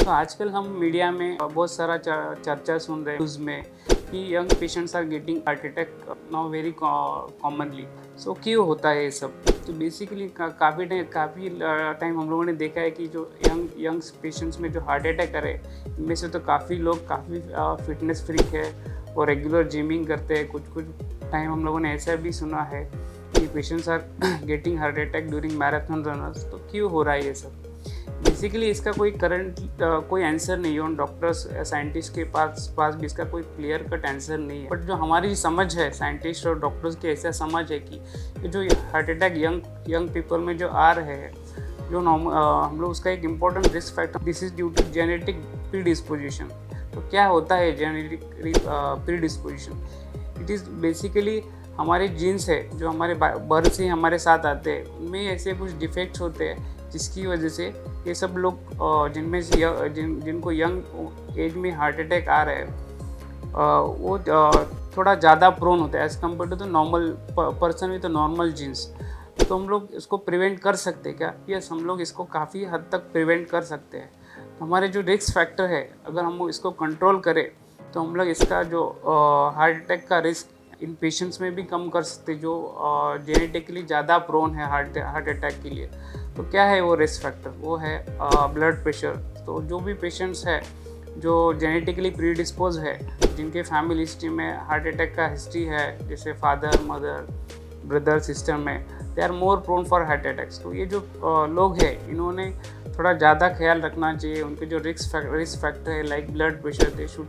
तो आजकल हम मीडिया में बहुत सारा चर्चा सुन रहे हैं न्यूज़ में कि young patients are getting heart attack now very commonly. So क्यों होता है ये सब? तो बेसिकली काफ़ी टाइम हम लोगों ने देखा है कि जो यंग पेशेंट्स में जो हार्ट अटैक करे, इनमें से तो काफ़ी लोग काफ़ी फिटनेस फ्रीक है और रेगुलर जिमिंग करते हैं। कुछ टाइम हम लोगों ने ऐसा भी सुना है कि patients are getting heart attack during marathon runners. तो क्यों हो रहा है ये सब? बेसिकली इसका कोई आंसर नहीं है। उन डॉक्टर्स साइंटिस्ट के पास भी इसका कोई क्लियर कट आंसर नहीं है। बट जो हमारी समझ है, साइंटिस्ट और डॉक्टर्स की ऐसा समझ है कि जो हार्ट अटैक यंग पीपल में जो आ रहे हैं, जो हम लोग उसका एक important risk factor, this is due to genetic predisposition. तो क्या होता है genetic predisposition? It is basically हमारे जीन्स है जो हमारे बर्थ से हमारे साथ आते हैं, उनमें ऐसे कुछ डिफेक्ट्स होते हैं जिसकी वजह से ये सब लोग जिनमें से जिनको यंग एज में हार्ट अटैक आ रहा है वो थोड़ा ज़्यादा प्रोन होता है as compare to the normal person with normal genes. तो हम लोग इसको प्रिवेंट कर सकते हैं क्या? यस, हम लोग इसको काफ़ी हद तक प्रिवेंट कर सकते हैं। तो हमारे जो रिस्क फैक्टर है, अगर हम इसको कंट्रोल करें तो हम लोग इसका जो हार्ट अटैक का रिस्क इन पेशेंट्स में भी कम कर सकते, जो जेनेटिकली ज़्यादा प्रोन है हार्ट अटैक के लिए। तो क्या है वो रिस्क फैक्टर? वो है ब्लड प्रेशर। तो जो भी पेशेंट्स है जो जेनेटिकली प्रीडिस्पोज है, जिनके फैमिली हिस्ट्री में हार्ट अटैक का हिस्ट्री है, जैसे फादर, मदर, ब्रदर, सिस्टर में, they are more prone for heart attacks. तो ये जो लोग हैं, इन्होंने थोड़ा ज़्यादा ख्याल रखना चाहिए। उनके जो रिस्क फैक्टर है like blood pressure, they should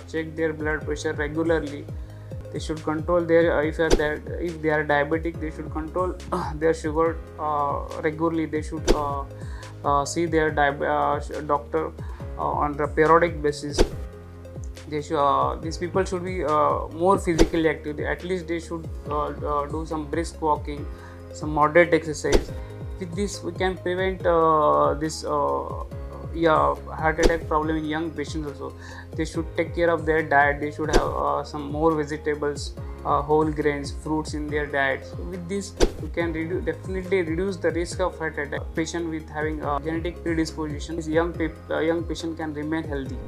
check their blood pressure regularly. They should control their if they are diabetic, they should control their sugar regularly. They should see their doctor on a periodic basis. These people should be more physically active. At least they should do some brisk walking, some moderate exercise. With this we can prevent this heart attack problem in young patients also. They should take care of their diet. They should have some more vegetables, whole grains, fruits in their diet. So with this you can definitely reduce the risk of heart attack. Patient with having genetic predisposition, young patient can remain healthy.